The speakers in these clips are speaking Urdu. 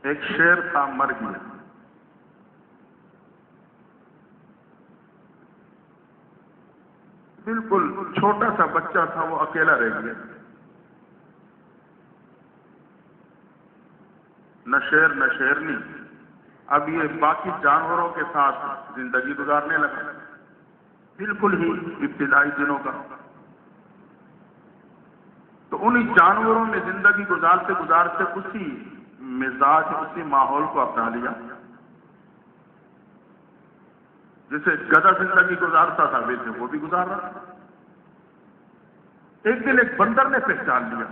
ایک شیر تھا، مر گیا، بالکل چھوٹا سا بچہ تھا، وہ اکیلا رہ گیا، نہ شیر نہ شیرنی۔ اب یہ باقی جانوروں کے ساتھ زندگی گزارنے لگا، بالکل ہی ابتدائی دنوں کا۔ تو انہی جانوروں میں زندگی گزارتے گزارتے اسی مزاج، اسی ماحول کو اپنا لیا، جسے گدھا زندگی گزارتا تھا ویسے وہ بھی گزار رہا۔ ایک دن ایک بندر نے پہچان لیا،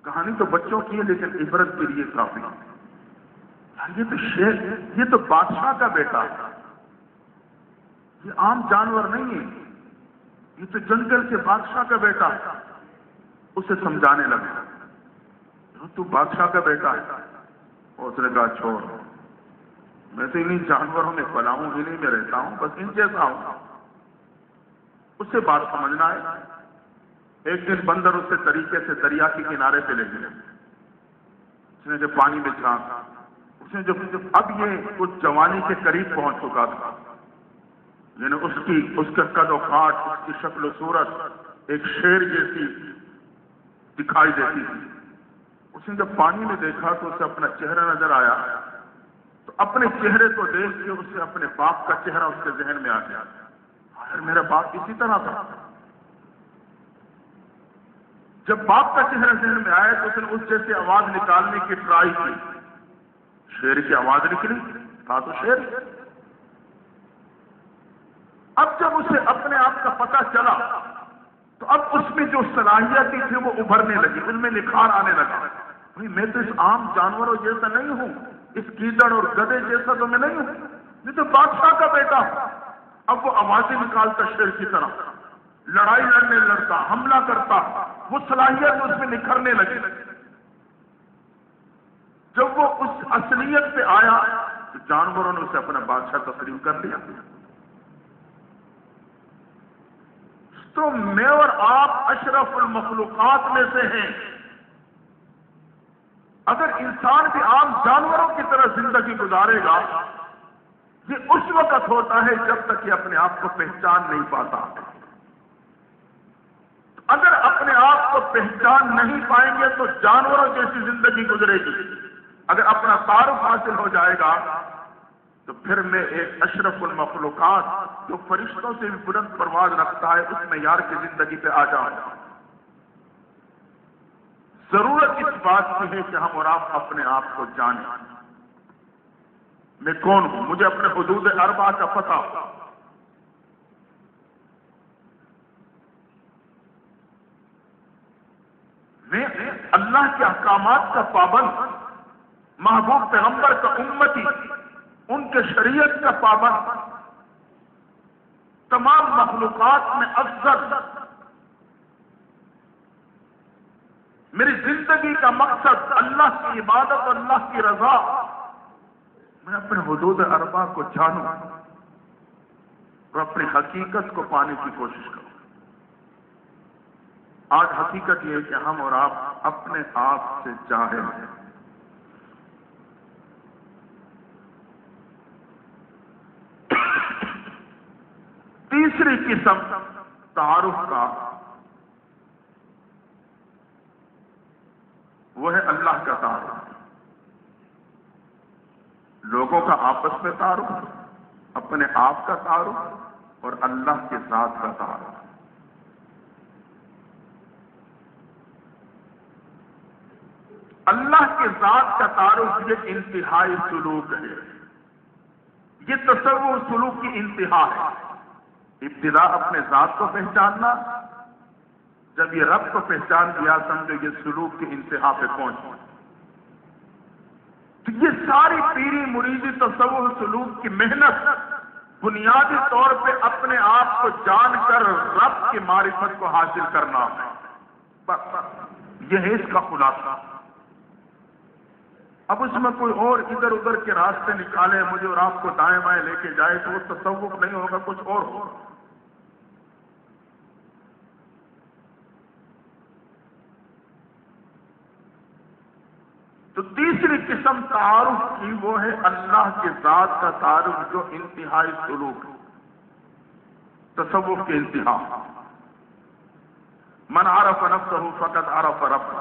کہانی تو بچوں کی ہے لیکن عبرت کے لیے کافی ہے۔ یہ تو شیر، یہ تو بادشاہ کا بیٹا، یہ عام جانور نہیں ہے، یہ تو جنگل کے بادشاہ کا بیٹا۔ اسے سمجھانے لگا، تو بادشاہ کا بیٹا ہے؟ اور اس نے کہا چھوڑ، میں تو انہیں جانوروں میں پلا ہوں، انہیں میں رہتا ہوں، بس ان جیسا ہوں۔ اس سے بات سمجھنا ہے۔ ایک دن بندر اس سے طریقے سے دریا کے کنارے پہ لے گیا، اس نے جب پانی میں جھانکا، اس نے جب اب یہ کچھ جوانی کے قریب پہنچ چکا تھا، یعنی اس کا قد و قامت، اس کی شکل و صورت ایک شیر جیسی دکھائی دیتی تھی۔ اس نے جب پانی میں دیکھا تو اسے اپنا چہرہ نظر آیا، تو اپنے چہرے کو دیکھ کے اسے اپنے باپ کا چہرہ اس کے ذہن میں آ گیا، یار میرا باپ اسی طرح تھا۔ جب باپ کا چہرہ ذہن میں آیا تو اس نے اس جیسی آواز نکالنے کی ٹرائی کی، شیر کی آواز نکلی، تھا تو شیر۔ اب جب اسے اپنے آپ کا پتہ چلا تو اب اس میں جو صلاحیتیں تھی وہ ابھرنے لگی، ان میں نکھار آنے لگا۔ بھائی میں تو اس عام جانوروں جیسا نہیں ہوں، اس گیدڑ اور گدھے جیسا تو میں نہیں ہوں، یہ تو بادشاہ کا بیٹا ہوں۔ اب وہ آوازیں نکالتا شیر کی طرح، لڑائی لڑنے لڑتا، حملہ کرتا، وہ صلاحیت اس میں نکھرنے لگی۔ جب وہ اس اصلیت پہ آیا تو جانوروں نے اسے اپنا بادشاہ تسلیم کر لیا۔ تو میں اور آپ اشرف المخلوقات میں سے ہیں۔ اگر انسان بھی عام جانوروں کی طرح زندگی گزارے گا، یہ اس وقت ہوتا ہے جب تک یہ اپنے آپ کو پہچان نہیں پاتا۔ اگر اپنے آپ کو پہچان نہیں پائیں گے تو جانوروں جیسی زندگی گزرے گی۔ اگر اپنا تعارف حاصل ہو جائے گا تو پھر میں ایک اشرف المخلوقات جو فرشتوں سے بھی بلند پرواز رکھتا ہے اس معیار کی زندگی پہ آ جاؤں گا۔ ضرورت اس بات کی ہے کہ ہم اور آپ اپنے آپ کو جانیں، میں کون ہوں، مجھے اپنے حدود اربعہ کا پتہ ہو۔ میں اللہ کے احکامات کا پابند، محبوب پیغمبر کا امتی، ان کے شریعت کا پابند، تمام مخلوقات میں افضل، میری زندگی کا مقصد اللہ کی عبادت اور اللہ کی رضا۔ میں اپنے حدود اربعہ کو جانوں اور اپنی حقیقت کو پانے کی کوشش کروں۔ آج حقیقت یہ ہے کہ ہم اور آپ اپنے آپ سے جاہل ہیں۔ تیسری قسم تعارف کا وہ ہے اللہ کا تعارف، لوگوں کا آپس میں تعارف، اپنے آپ کا تعارف اور اللہ کے ذات کا تعارف۔ اللہ کے ذات کا تعارف یہ انتہائی سلوک ہے، یہ تصور سلوک کی انتہا ہے۔ ابتدا اپنے ذات کو پہچاننا، جب یہ رب کو پہچان دیا سمجھو یہ سلوک کی انتہا پہ پہنچ۔ تو یہ ساری پیری مریدی تصور سلوک کی محنت بنیادی طور پہ اپنے آپ کو جان کر رب کی معرفت کو حاصل کرنا ہے، بس یہ ہے اس کا خلاصہ۔ اب اس میں کوئی اور ادھر ادھر کے راستے نکالے، مجھے اور آپ کو دائیں بائیں لے کے جائے تو وہ تصوف نہیں ہوگا، کچھ اور ہوگا۔ تو تیسری قسم تعارف کی وہ ہے اللہ کی ذات کا تعارف جو انتہائی سلوک ہے، تصوف کی انتہا۔ من عرف نفسہ فقد عرف ربہ۔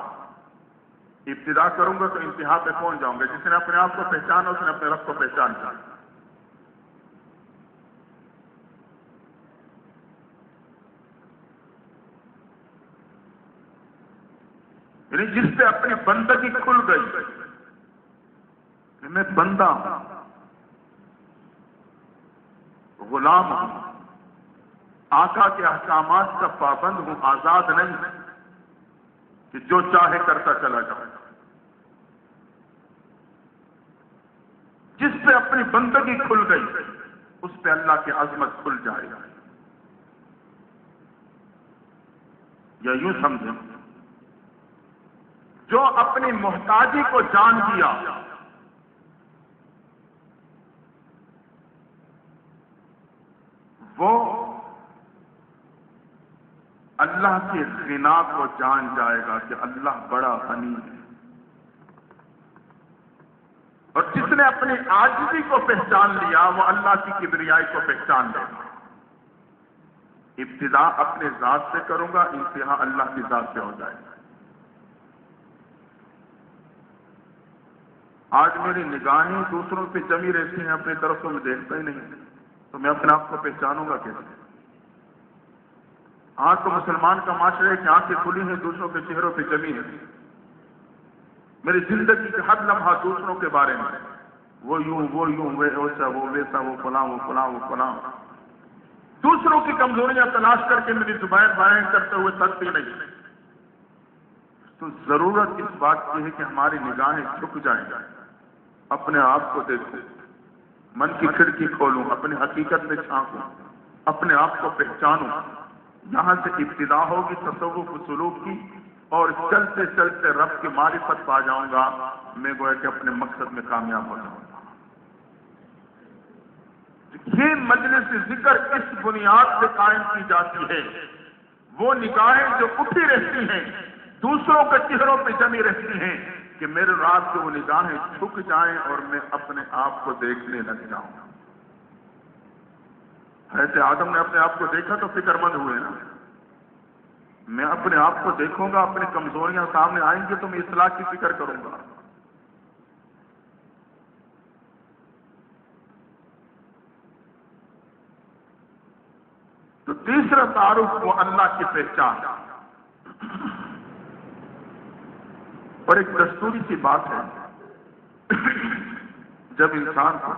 ابتدا کروں گا تو انتہا پہ پہنچ جاؤں گا۔ جس نے اپنے آپ کو پہچانا اس نے اپنے رب کو پہچان لیا۔ یعنی جس پہ اپنی بندگی کھل گئی کہ میں بندہ ہوں، غلام ہوں، آقا کے احکامات کا پابند ہوں، آزاد نہیں کہ جو چاہے کرتا چلا جاؤں۔ جس پہ اپنی بندگی کھل گئی اس پہ اللہ کی عظمت کھل جائے گا۔ یا یوں سمجھیں، جو اپنی محتاجی کو جان دیا وہ اللہ کی غنا کو جان جائے گا کہ اللہ بڑا غنی ہے۔ اور جس نے اپنی عاجزی کو پہچان لیا وہ اللہ کی کبریائی کو پہچان لے گا۔ ابتدا اپنے ذات سے کروں گا، انتہا اللہ کی ذات سے ہو جائے گا۔ آج میری نگاہیں دوسروں پہ جمی رہتی ہیں، اپنی طرف تو میں دیکھتا ہی نہیں، تو میں اپنے آپ کو پہچانوں گا کیسے؟ آج تو مسلمان کا معاشرہ ہے کہ آنکھیں کھلی ہیں، دوسروں کے چہروں پہ جمی ہے۔ میری زندگی کے ہر لمحہ دوسروں کے بارے میں، وہ یوں وہ ویسا وہ ویسا، وہ فلاں وہ فلاں وہ فلاں، دوسروں کی کمزوریاں تلاش کر کے میری زبان بیان کرتے ہوئے تھکتی نہیں۔ تو ضرورت اس بات کی ہے کہ ہماری نگاہیں جھک جائیں، اپنے آپ کو دیکھوں، من کی کھڑکی کھولوں، اپنی حقیقت میں جھانکوں، اپنے آپ کو پہچانوں۔ یہاں سے ابتدا ہوگی تصوف و سلوک کی، اور چلتے چلتے رب کی معرفت پا جاؤں گا، میں گویا کہ اپنے مقصد میں کامیاب ہو جاؤں گا۔ یہ مجلس ذکر اس بنیاد سے قائم کی جاتی ہے، وہ نگاہیں جو اٹھی رہتی ہیں، دوسروں کے چہروں پہ جمی رہتی ہیں، کہ میرے رات کو وہ نگاہیں جھک جائیں اور میں اپنے آپ کو دیکھنے لگ جاؤں۔ حضرت آدم نے اپنے آپ کو دیکھا تو فکر مند ہوئے نا۔ میں اپنے آپ کو دیکھوں گا، اپنی کمزوریاں سامنے آئیں گی تو میں اصلاح کی فکر کروں گا۔ تو تیسرا تعارف وہ اللہ کی پہچان۔ اور ایک دستوری سی بات ہے، جب انسان کو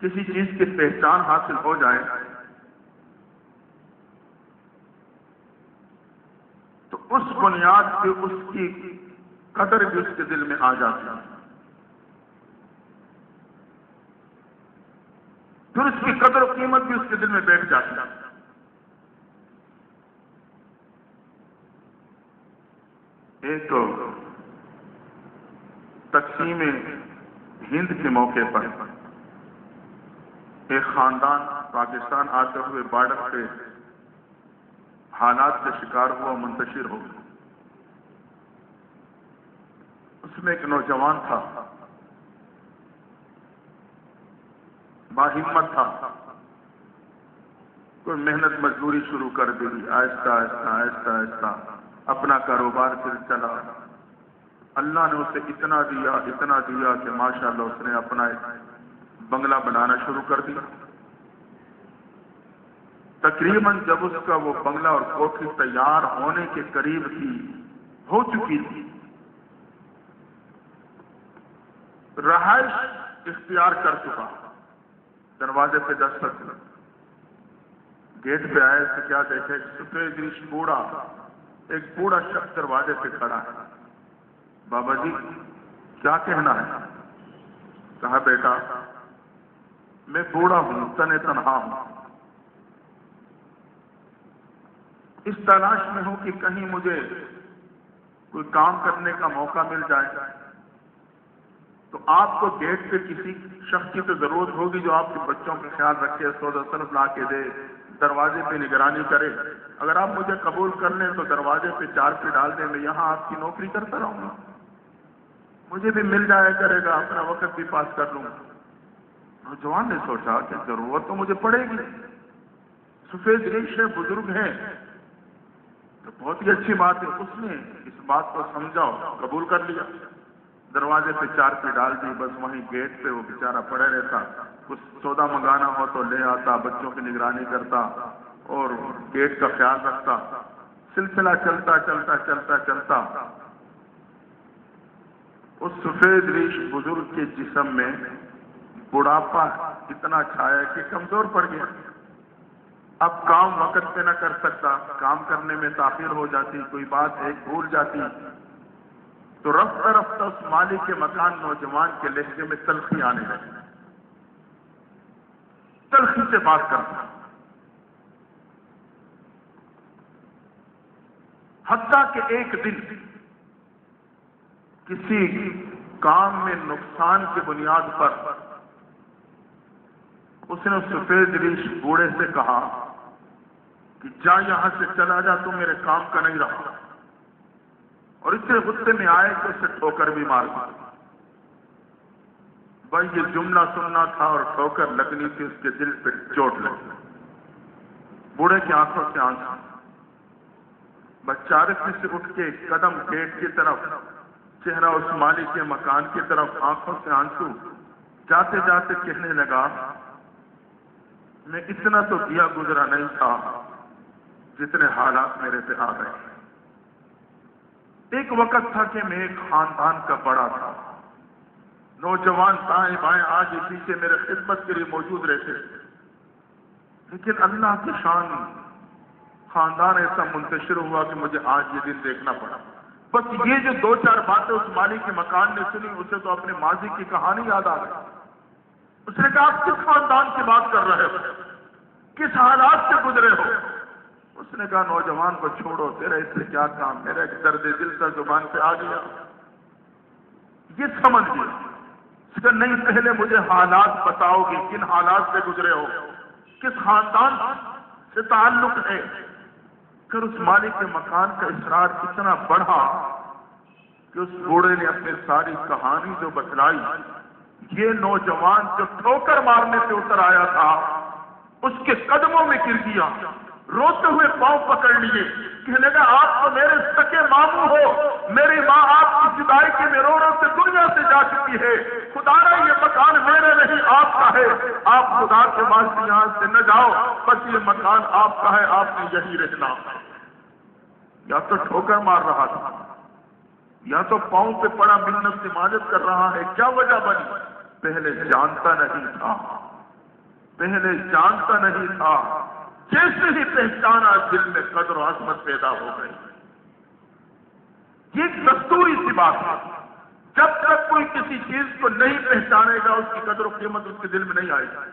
کسی چیز کی پہچان حاصل ہو جائے تو اس بنیاد پہ اس کی قدر بھی اس کے دل میں آ جاتی ہے، پھر اس کی قدر و قیمت بھی اس کے دل میں بیٹھ جاتی ہے۔ ایک تقسیم ہند کے موقع پر ایک خاندان پاکستان آتے ہوئے بارڈر پہ حالات کا شکار ہوا، منتشر ہو گیا۔ اس میں ایک نوجوان تھا، باہمت تھا، کوئی محنت مزدوری شروع کر دی، آہستہ آہستہ آہستہ آہستہ اپنا کاروبار پھر چلا۔ اللہ نے اسے اتنا دیا کہ ماشاءاللہ اس نے اپنا ایک بنگلہ بنانا شروع کر دیا۔ تقریباً جب اس کا وہ بنگلہ اور کوٹھی تیار ہونے کے قریب ہو چکی تھی، رہائش اختیار کر چکا، دروازے پہ دستک، گیٹ پہ آئے تو کیا دیکھے، سفید ریش ایک بوڑھا شخص دروازے پہ کھڑا ہے۔ بابا جی کیا کہنا ہے؟ کہا بیٹا میں بوڑھا ہوں، تنہا ہوں، اس تلاش میں ہوں کہ کہیں مجھے کوئی کام کرنے کا موقع مل جائے، تو آپ کو گیٹ پہ کسی شخص کی تو ضرورت ہوگی جو آپ کے بچوں کا خیال رکھے، سودا صرف لا کے دے، دروازے پہ نگرانی کرے، اگر آپ مجھے قبول کر لیں تو دروازے پہ چارپی ڈال دیں، میں یہاں آپ کی نوکری کرتا رہوں گا، مجھے بھی مل جایا کرے گا، اپنا وقت بھی پاس کر لوں گا۔ نوجوان نے سوچا کہ ضرورت تو مجھے پڑے گی، سفید ریش ہے، بزرگ ہیں، تو بہت ہی اچھی بات ہے۔ اس نے اس بات کو سمجھا اور قبول کر لیا، دروازے پہ چارپی ڈال دی، بس وہیں گیٹ پہ وہ بیچارہ پڑے رہتا، کچھ سودا منگانا ہو تو لے آتا، بچوں کی نگرانی کرتا اور گیٹ کا خیال رکھتا۔ سلسلہ چلتا چلتا چلتا چلتا اس سفید ریش بزرگ کے جسم میں بڑھاپا اتنا چھایا کہ کمزور پڑ گیا، اب کام وقت پہ نہ کر سکتا، کام کرنے میں تاخیر ہو جاتی، کوئی بات ایک بھول جاتی، تو رفتہ رفتہ اس مالک کے مکان نوجوان کے لہجے میں تلخی آنے لگی، تلخی سے بات کرتا، حتیٰ کہ ایک دن کسی کام میں نقصان کی بنیاد پر اس نے اس سفید ریش بوڑھے سے کہا کہ جا یہاں سے چلا جا، تو میرے کام کا نہیں رہا، اور اتنے غصے میں آئے کہ اسے ٹھوکر بھی مار دی۔ بھائی یہ جملہ سننا تھا اور ٹھوکر لگنی تھی، اس کے دل پہ چوٹ لگی، بوڑھے کی آنکھوں سے آنسو، بچارکی سے اٹھ کے قدم گیٹ کی طرف، چہرہ اس مالک کے مکان کی طرف، آنکھوں سے آنسو، جاتے جاتے کہنے لگا میں اتنا تو دیا گزرا نہیں تھا جتنے حالات میرے پہ آ گئے۔ ایک وقت تھا کہ میں ایک خاندان کا بڑا تھا، نوجوان دائیں بائیں آگے پیچھے میرے خدمت کے لیے موجود رہتے، لیکن اللہ کی شان خاندان ایسا منتشر ہوا کہ مجھے آج یہ دن دیکھنا پڑا۔ بس یہ جو دو چار باتیں اس مالک کے مکان نے سنی، اسے تو اپنے ماضی کی کہانی یاد آ گئی۔ اس نے کہا آپ کس خاندان کی بات کر رہے ہو، کس حالات سے گزرے ہو؟ اس نے کہا نوجوان کو چھوڑو، تیرا اس سے کیا کام، میرا ایک درد دل کا زبان پہ آ گیا، یہ سمجھ گیا۔ اس کا نہیں، پہلے مجھے حالات بتاؤ گے، کن حالات سے گزرے ہو، کس خاندان سے تعلق ہے؟ پھر اس مالک کے مکان کا اصرار اتنا بڑھا کہ اس بوڑھے نے اپنی ساری کہانی جو بتلائی، یہ نوجوان جو ٹھوکر مارنے سے اتر آیا تھا اس کے قدموں میں گر گیا، روتے ہوئے پاؤں پکڑ لیے، کہنے لگا آپ تو میرے سکے ماموں ہو، میری ماں آپ کی جدائی کے مروروں سے دنیا سے جا چکی ہے، خدا را یہ مکان میرے نہیں آپ کا ہے، آپ خدا کے واسطے یہاں سے نہ جاؤ، بس یہ مکان آپ کا ہے، آپ نے یہی رہنا۔ یا تو ٹھوکر مار رہا تھا، یا تو پاؤں پہ پڑا منت سے ماجت کر رہا ہے، کیا وجہ بنی؟ پہلے جانتا نہیں تھا، پہلے جانتا نہیں تھا، جیسے ہی پہچانا دل میں قدر و عظمت پیدا ہو گئی۔ یہ ایک دستوری سی بات ہے، جب تک کوئی کسی چیز کو نہیں پہچانے گا اس کی قدر و قیمت اس کے دل میں نہیں آئے گی،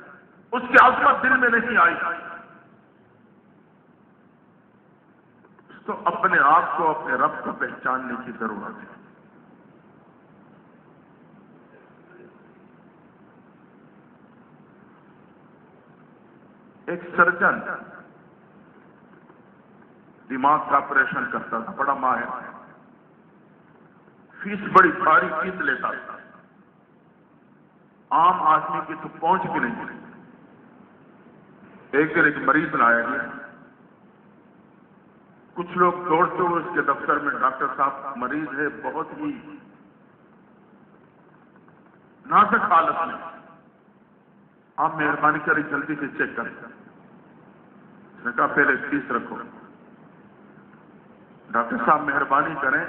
اس کی عظمت دل میں نہیں آئے گی۔ تو اپنے آپ کو اپنے رب کو پہچاننے کی ضرورت ہے۔ ایک سرجن دماغ کا آپریشن کرتا تھا، بڑا ماہر، فیس بڑی بھاری فیس لیتا تھا، عام آدمی کی تو پہنچ بھی نہیں تھی۔ ایک دن ایک مریض لایا گیا، کچھ لوگ دوڑتے ہوئے اس کے دفتر میں، ڈاکٹر صاحب مریض ہے بہت ہی نازک حالت میں، آپ مہربانی کریں جلدی سے چیک کریں۔ اس نے کہا پہلے فیس رکھو۔ ڈاکٹر صاحب مہربانی کریں،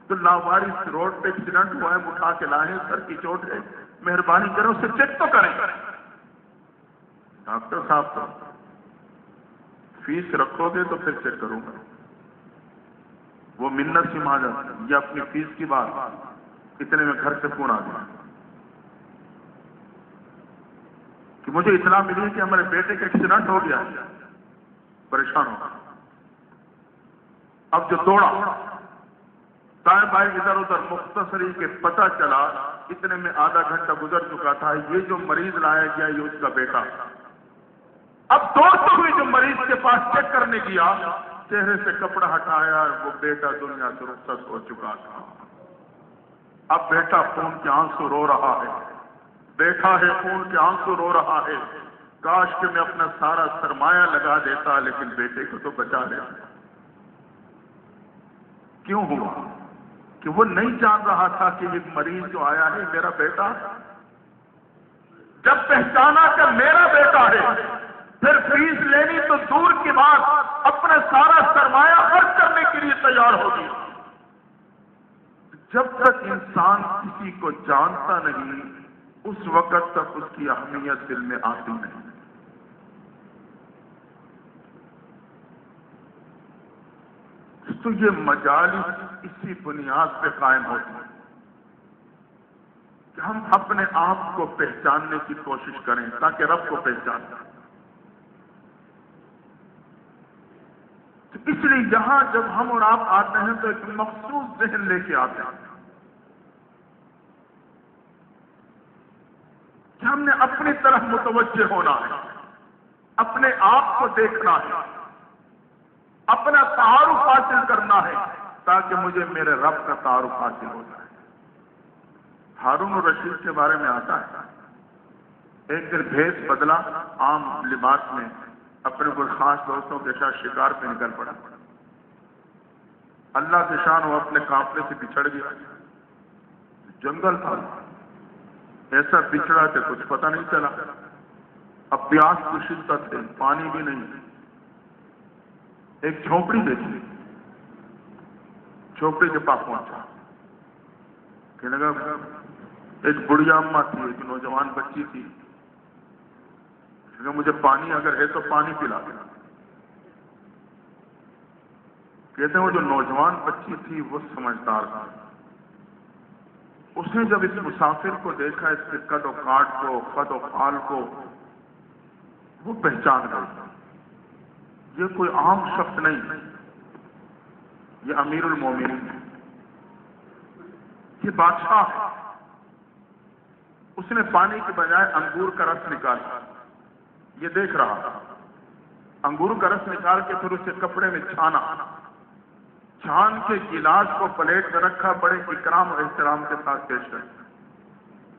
تو لاوارث روڈ پہ ایکسیڈنٹ ہوا ہے، اٹھا کے لائیں، سر کی چوٹ ہے، مہربانی کریں اسے چیک تو کریں۔ ڈاکٹر صاحب تو فیس رکھو گے تو پھر چیک کروں گا۔ وہ منت سی ماجت، یہ اپنی فیس کی بات، اتنے میں گھر سے فون آ گیا کہ مجھے اطلاع ملی کہ ہمارے بیٹے کا ایکسیڈنٹ ہو گیا، پریشان ہو۔ اب جو دوڑا دائیں بائیں ادھر ادھر مختصری کے پتہ چلا، اتنے میں آدھا گھنٹہ گزر چکا تھا، یہ جو مریض لایا گیا یہ اس کا بیٹا، اب دوست ہوئی جو مریض کے پاس چیک کرنے گیا، چہرے سے کپڑا ہٹایا اور وہ بیٹا دنیا سے رخصت ہو چکا تھا۔ اب بیٹا خون کے آنسو رو رہا ہے، بیٹھا ہے خون کے آنسو رو رہا ہے، کاش کہ میں اپنا سارا سرمایہ لگا دیتا لیکن بیٹے کو تو بچا لیتا۔ کیوں ہوا؟ کہ وہ نہیں جان رہا تھا کہ ایک مریض جو آیا ہے میرا بیٹا، جب پہچانا کہ میرا بیٹا ہے پھر فیس لینی تو دور کی بات، اپنا سارا سرمایہ خرچ کرنے کے لیے تیار ہوگی۔ جب تک انسان کسی کو جانتا نہیں اس وقت تک اس کی اہمیت دل میں آتی نہیں۔ تو یہ مجالس اسی بنیاد پہ قائم ہوتی ہے کہ ہم اپنے آپ کو پہچاننے کی کوشش کریں تاکہ رب کو پہچان سکیں۔ تو اس لیے یہاں جب ہم اور آپ آتے ہیں تو ایک مخصوص ذہن لے کے آتے ہیں کہ ہم نے اپنی طرف متوجہ ہونا ہے، اپنے آپ کو دیکھنا ہے، اپنا تعارف حاصل کرنا ہے تاکہ مجھے میرے رب کا تعارف حاصل ہو جائے۔ ہارون الرشید کے بارے میں آتا ہے ایک دن بھیس بدلا، عام لباس میں اپنے کوئی خاص دوستوں کے ساتھ شکار پہ نکل پڑا۔ اللہ کے شان وہ اپنے قافلے سے بچھڑ گیا، جنگل تھا، ایسا بچھڑا کہ کچھ پتہ نہیں چلا۔ اب پیاس کی شدت ہے، پانی بھی نہیں، ایک جھونپڑی دیکھی، جھونپڑی کے پاس پہنچا، کہنے لگا ایک بڑھیا اماں تھی، ایک نوجوان بچی تھی، مجھے پانی اگر ہے تو پانی پلا دے۔ کہتے ہیں وہ جو نوجوان بچی تھی وہ سمجھدار تھا، اس نے جب اس مسافر کو دیکھا، اس کے قد و کاٹ کو، قد و فال کو، وہ پہچان گئی یہ کوئی عام شخص نہیں، یہ امیر المومنین ہے، یہ بادشاہ ہے۔ اس نے پانی کے بجائے انگور کا رس نکالا، یہ دیکھ رہا تھا، انگور کا رس نکال کے پھر اسے کپڑے میں چھانا، چھان کے گلاس کو پلیٹ میں رکھا، بڑے اکرام اور احترام کے ساتھ پیش کیا۔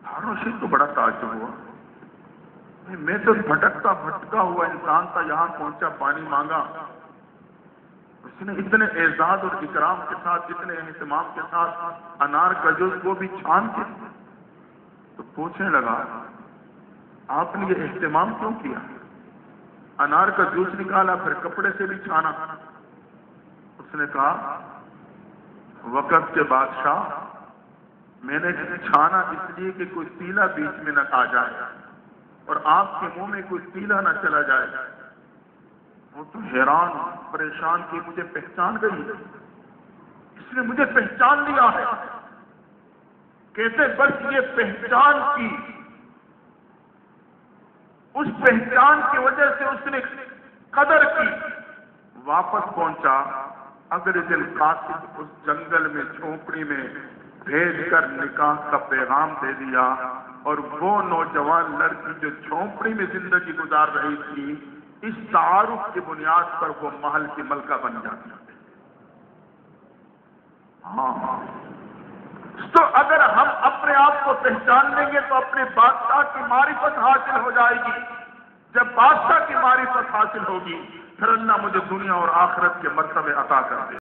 ہارون رشید کو بڑا تعجب ہوا، میں تو بھٹکا ہوا انسان تھا، یہاں پہنچا، پانی مانگا، اس نے اتنے اعزاز اور اکرام کے ساتھ، اتنے اہتمام کے ساتھ انار کا جوس وہ بھی چھان کے۔ تو پوچھنے لگا آپ نے یہ اہتمام کیوں کیا؟ انار کا جوس نکالا، پھر کپڑے سے بھی چھانا۔ اس نے کہا وقت کے بادشاہ، میں نے چھانا اس لیے کہ کوئی تیلا بیچ میں نہ آ جائے اور آپ کے منہ میں کوئی تیلا نہ چلا جائے۔ وہ تو حیران پریشان کی، مجھے پہچان گئی، اس نے مجھے پہچان لیا ہے۔ کہتے بس یہ پہچان کی، اس پہچان کی وجہ سے اس نے قدر کی۔ واپس پہنچا، اگر دن قاصد اس جنگل میں جھونپڑی میں بھیج کر نکاح کا پیغام دے دیا، اور وہ نوجوان لڑکی جو جھونپڑی میں زندگی گزار رہی تھی، اس تعارف کی بنیاد پر وہ محل کی ملکہ بن جاتی۔ ہاں، تو اگر ہم اپنے آپ کو پہچان لیں گے تو اپنے بادشاہ کی معرفت حاصل ہو جائے گی۔ جب بادشاہ کی معرفت حاصل ہوگی پھر اللہ مجھے دنیا اور آخرت کے مرتبے عطا کر دے۔